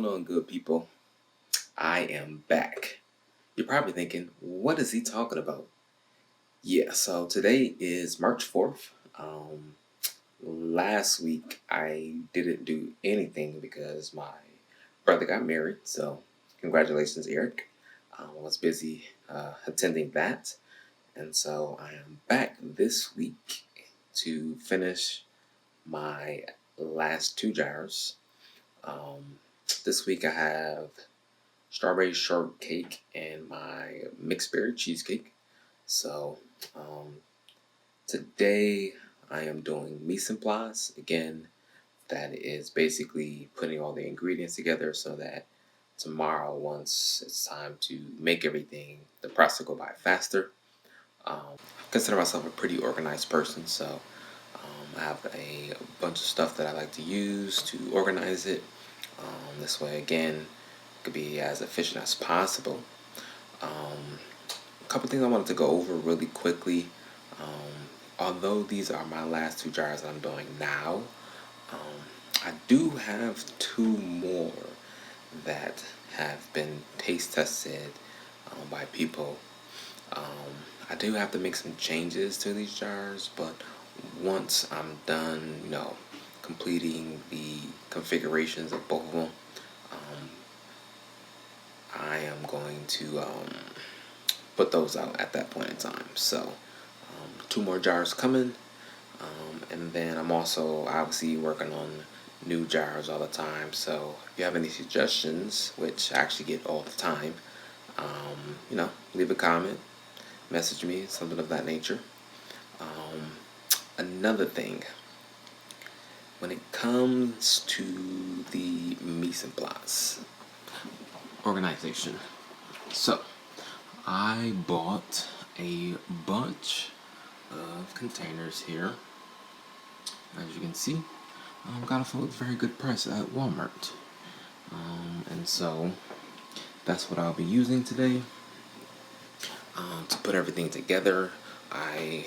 on, good people? I am back. You're probably thinking, what is he talking about? Yeah, so today is March 4th. Last week I didn't do anything because my brother got married, so congratulations, Eric. I was busy attending that, and so I am back this week to finish my last two jars. This week I have strawberry shortcake and my mixed berry cheesecake. So um, today I am doing mise en place. Again, that is basically putting all the ingredients together so that tomorrow, once it's time to make everything, the process will go by faster. I consider myself a pretty organized person, so I have a bunch of stuff that I like to use to organize it. This way, again, it could be as efficient as possible. Um, a couple things I wanted to go over really quickly. Although these are my last two jars that I'm doing now, um, I do have two more that have been taste tested by people. I do have to make some changes to these jars, but once I'm done, completing the configurations of both of them, um, I am going to put those out at that point in time. So, two more jars coming, and then I'm also obviously working on new jars all the time. So, if you have any suggestions, which I actually get all the time, leave a comment, message me, something of that nature. Um, Another thing, when it comes to the mise en place organization, so I bought a bunch of containers here. As you can see, got it for a very good price at Walmart. And so that's what I'll be using today to put everything together. I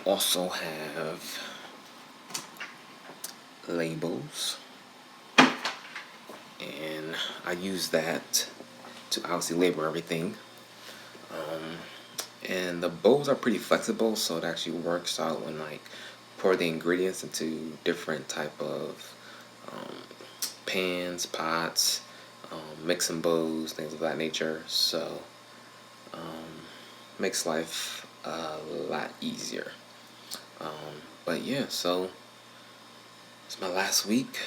also have labels, and I use that to obviously label everything. And the bowls are pretty flexible, so it actually works out when like pour the ingredients into different type of um, pans, pots, mixing bowls, things of that nature. So makes life a lot easier. But yeah, so it's my last week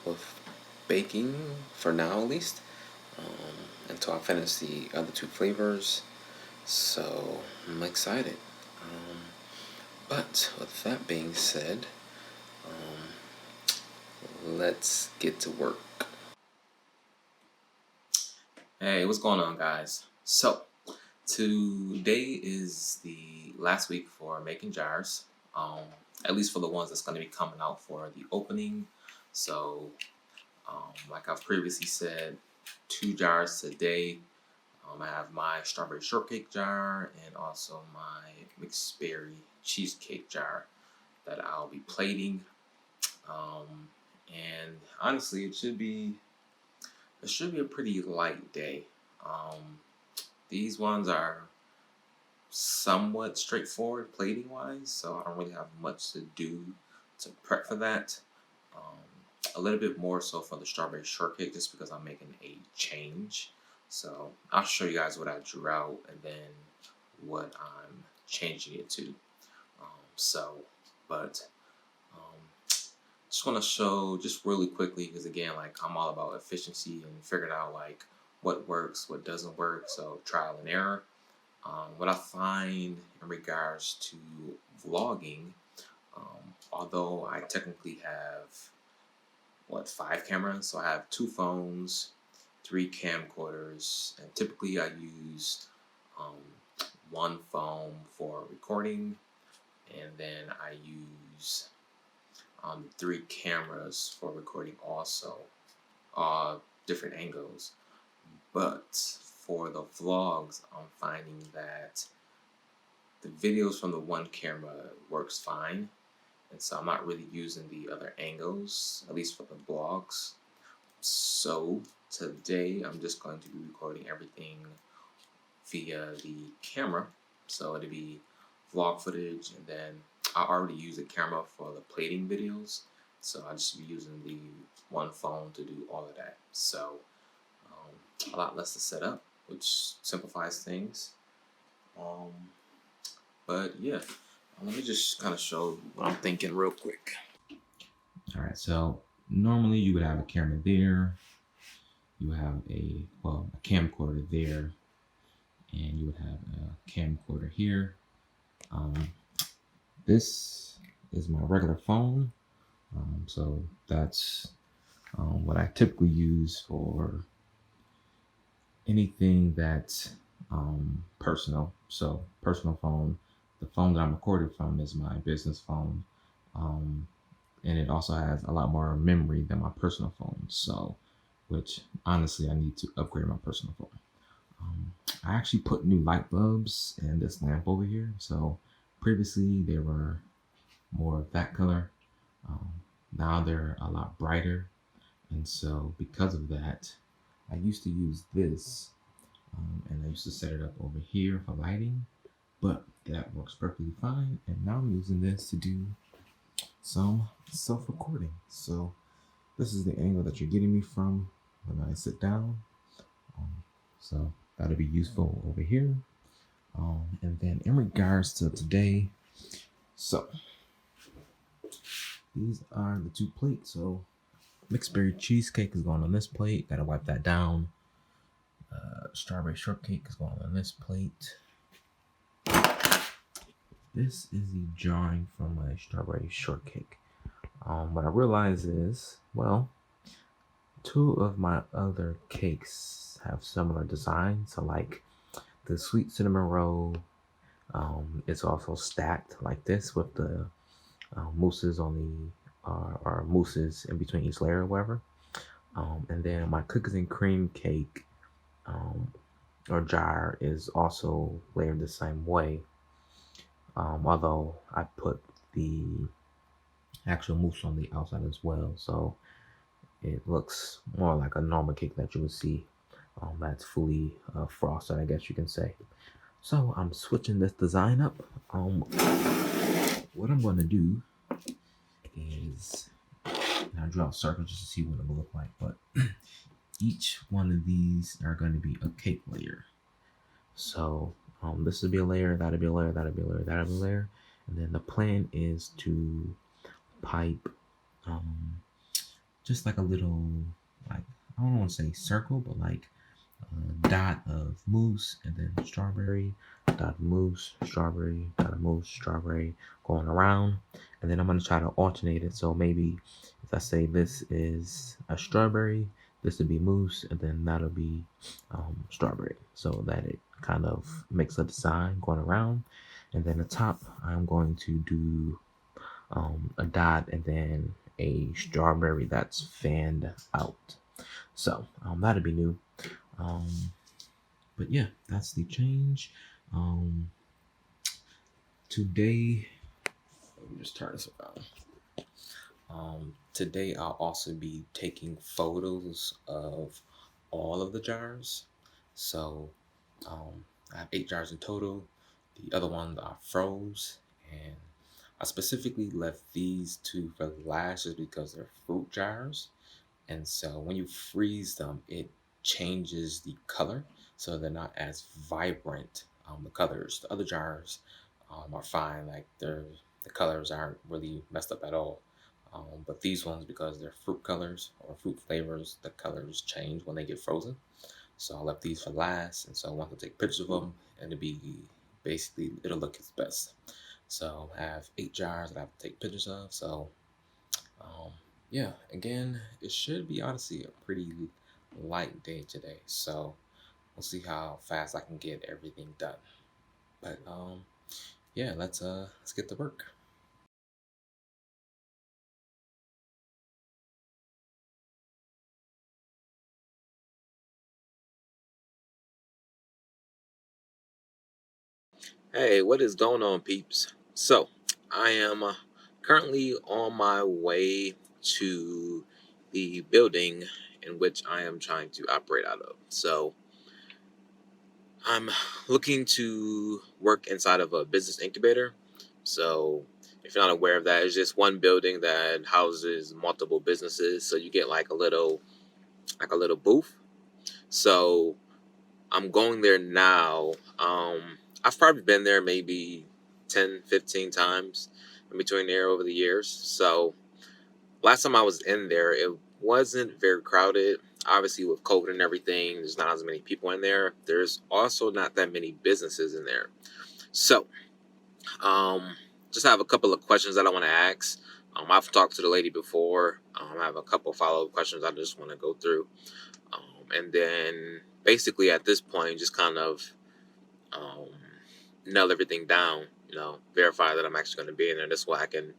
with baking for now at least, until I finish the other two flavors. So I'm excited. Um, but with that being said, let's get to work. Hey, what's going on, guys? So today is the last week for making jars. At least for the ones that's going to be coming out for the opening. So, like I've previously said, two jars today. I have my strawberry shortcake jar and also my mixed berry cheesecake jar that I'll be plating. And honestly, it should be a pretty light day. Um, these ones are somewhat straightforward plating wise, so I don't really have much to do to prep for that. A little bit more so for the strawberry shortcake just because I'm making a change. So I'll show you guys what I drew out and then what I'm changing it to. So, but just want to show just really quickly because again, like I'm all about efficiency and figuring out like what works, what doesn't work. So trial and error. What I find in regards to vlogging, although I technically have five cameras, so I have two phones, three camcorders, and typically I use one phone for recording, and then I use three cameras for recording also, different angles. But for the vlogs, I'm finding that the videos from the one camera works fine, and so I'm not really using the other angles, at least for the vlogs. So today I'm just going to be recording everything via the camera. So it'll be vlog footage, and then I already use a camera for the plating videos. So I just be using the one phone to do all of that. So a lot less to set up, which simplifies things. Um, but yeah, let me just kind of show what I'm thinking real quick. All right, so normally you would have a camera there, you have a camcorder there, and you would have a camcorder here. Um, this is my regular phone, so that's what I typically use for anything that's personal. So personal phone. The phone that I'm recording from is my business phone, um, and it also has a lot more memory than my personal phone. So, which honestly, I need to upgrade my personal phone. I actually put new light bulbs in this lamp over here. So previously they were more of that color. Um, Now they're a lot brighter. And so because of that, I used to use this and I used to set it up over here for lighting, but that works perfectly fine. And now I'm using this to do some self-recording. So this is the angle that you're getting me from when I sit down. So that'll be useful over here. And then in regards to today, so these are the two plates. So mixed berry cheesecake is going on this plate. Gotta wipe that down. Strawberry shortcake is going on this plate. This is the drawing from my strawberry shortcake. What I realize is, well, two of my other cakes have similar designs. So like the sweet cinnamon roll, it's also stacked like this with the mousses on the or mousses in between each layer or whatever. And then my cookies and cream cake um, or jar is also layered the same way. Although I put the actual mousse on the outside as well, so it looks more like a normal cake that you would see. That's fully frosted, I guess you can say. So I'm switching this design up. What I'm going to do is I draw a circle just to see what it will look like. But each one of these are going to be a cake layer. So this will be a layer, that'll be a layer, that'll be a layer, that'll be a layer. And then the plan is to pipe just like a little, like, I don't want to say circle, but like a dot of mousse and then strawberry, dot of mousse, strawberry, dot of mousse, strawberry, going around. And then I'm going to try to alternate it. So maybe if I say this is a strawberry, this would be mousse, and then that'll be strawberry. So that it kind of makes a design going around. And then the top, I'm going to do a dot and then a strawberry that's fanned out. So that'll be new. Um, but yeah, that's the change. Today, let me just turn this around. Today I'll also be taking photos of all of the jars. So I have 8 jars in total. The other ones are froze, and I specifically left these two for last just because they're fruit jars. And so when you freeze them, it changes the color, so they're not as vibrant. The colors, the other jars are fine, like the colors aren't really messed up at all. But these ones, because they're fruit colors or fruit flavors, the colors change when they get frozen. So I left these for last, and so I want to take pictures of them, and it'll look its best. So I have 8 jars that I have to take pictures of. So um, yeah, again, it should be honestly a pretty light day today. So we'll see how fast I can get everything done. But yeah, let's get to work. Hey, what is going on, peeps? So I am currently on my way to the building in which I am trying to operate out of. So I'm looking to work inside of a business incubator. So if you're not aware of that, it's just one building that houses multiple businesses. So you get like a little booth. So I'm going there now. I've probably been there maybe 10, 15 times in between there over the years. So last time I was in there, it wasn't very crowded. Obviously, with COVID and everything, there's not as many people in there. There's also not that many businesses in there. So, um, just have a couple of questions that I want to ask. I've talked to the lady before. I have a couple follow-up questions I just want to go through. And then basically at this point, just kind of um, nail everything down, verify that I'm actually going to be in there. That's why I can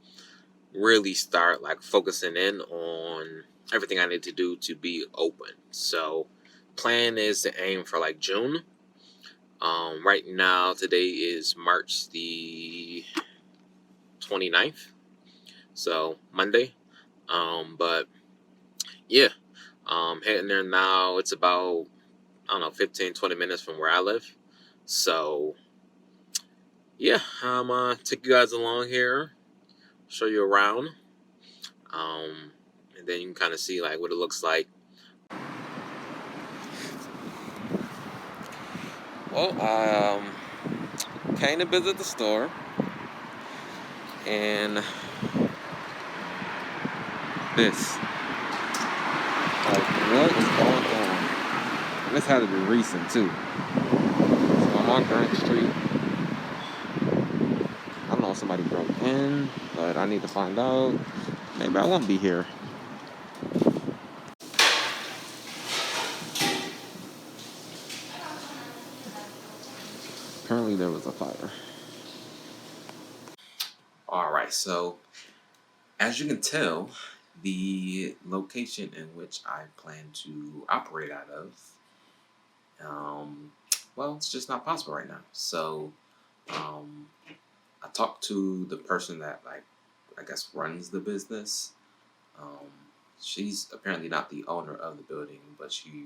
really start like focusing in on everything I need to do to be open. So plan is to aim for like June. Right now, today is March the 29th, so Monday. But yeah, heading there now. It's about, I don't know, 15, 20 minutes from where I live. So yeah, I'm take you guys along here, show you around, and then you can kind of see like what it looks like. Well, I came to visit the store, and this, like, what is going on? This had to be recent too. So I'm on Grant Street. I don't know if somebody broke in, but I need to find out. Maybe I won't be here. Apparently there was a fire. Alright, so as you can tell, the location in which I plan to operate out of, well, it's just not possible right now. So, um, I talked to the person that, like, I guess runs the business. Um, she's apparently not the owner of the building, but she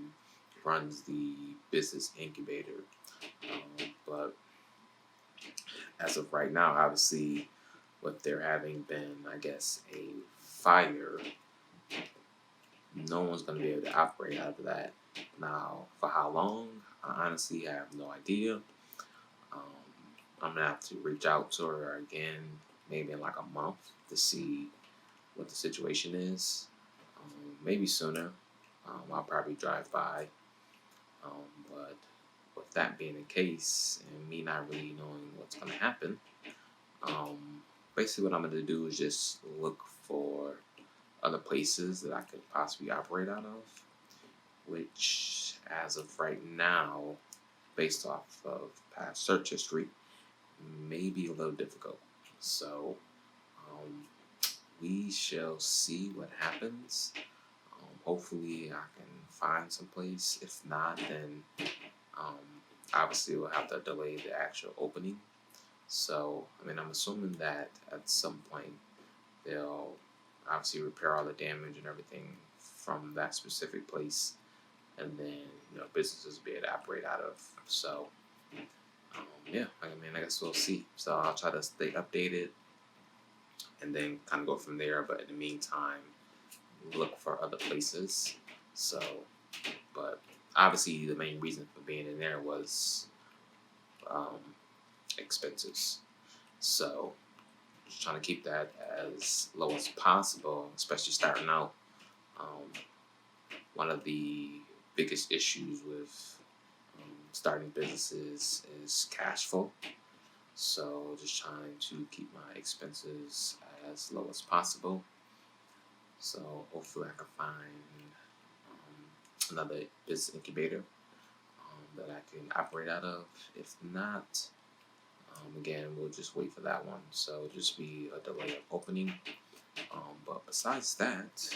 runs the business incubator. But as of right now, obviously, with there having been, I guess, a fire, no one's going to be able to operate out of that. Now, for how long, I honestly have no idea. I'm going to have to reach out to her again, maybe in like a month, to see what the situation is. Maybe sooner. I'll probably drive by. But with that being the case, and me not really knowing what's going to happen, basically what I'm going to do is just look for other places that I could possibly operate out of, which as of right now, based off of past search history, may be a little difficult. So um, we shall see what happens. Hopefully I can find some place. If not, then um, obviously we'll have to delay the actual opening. So, I mean, I'm assuming that at some point they'll obviously repair all the damage and everything from that specific place, and then businesses will be able to operate out of. So, yeah, I mean, I guess we'll see. So I'll try to stay updated, and then kind of go from there. But in the meantime, look for other places. So, but obviously the main reason for being in there was um, expenses. So just trying to keep that as low as possible, especially starting out. Um, One of the biggest issues with starting businesses is cash flow. So just trying to keep my expenses as low as possible. So hopefully I can find another business incubator that I can operate out of. If not, again, we'll just wait for that one. So it'll just be a delay of opening. But besides that,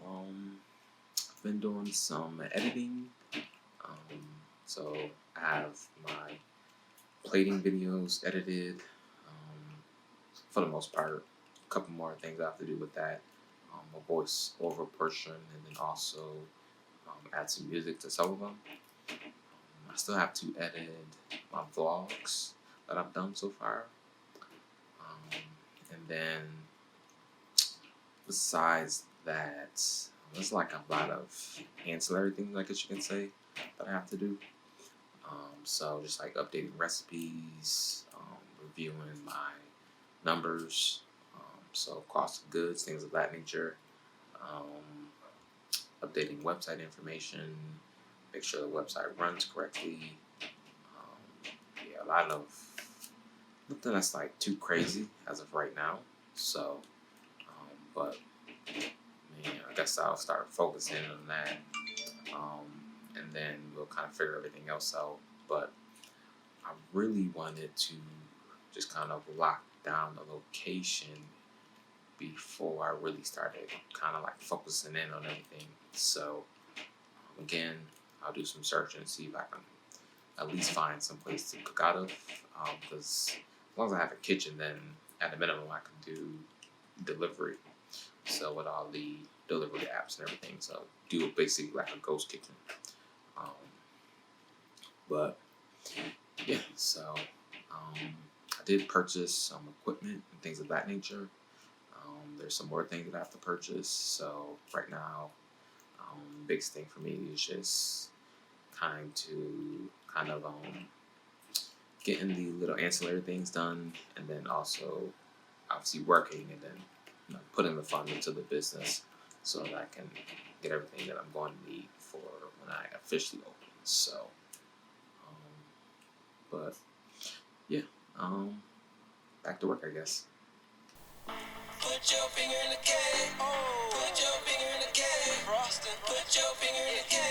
I've been doing some editing. So I have my plating videos edited for the most part. A couple more things I have to do with that. a voice over person, and then also add some music to some of them. I still have to edit my vlogs that I've done so far. And then besides that, there's like a lot of ancillary things, I guess you can say, that I have to do. So just like updating recipes, reviewing my numbers, so cost of goods, things of that nature, um, updating website information, make sure the website runs correctly. Yeah, a lot of nothing that's like too crazy as of right now. So, but man, I guess I'll start focusing on that, um, and then we'll kind of figure everything else out. But I really wanted to just kind of lock down the location before I really started kind of like focusing in on everything. So again, I'll do some searching and see if I can at least find some place to cook out of. Because as long as I have a kitchen, then at a minimum I can do delivery. So with all the delivery apps and everything, so do basically like a ghost kitchen. Um, but yeah, so I did purchase some equipment and things of that nature. There's some more things that I have to purchase. So right now, biggest thing for me is just kind of getting the little ancillary things done, and then also obviously working, and then putting the fund into the business so that I can get everything that I'm going to need for when I officially open. So, but yeah, back to work, I guess. Put your finger in the cake. Put your finger in the cake. Frosting. Put your finger in the cake.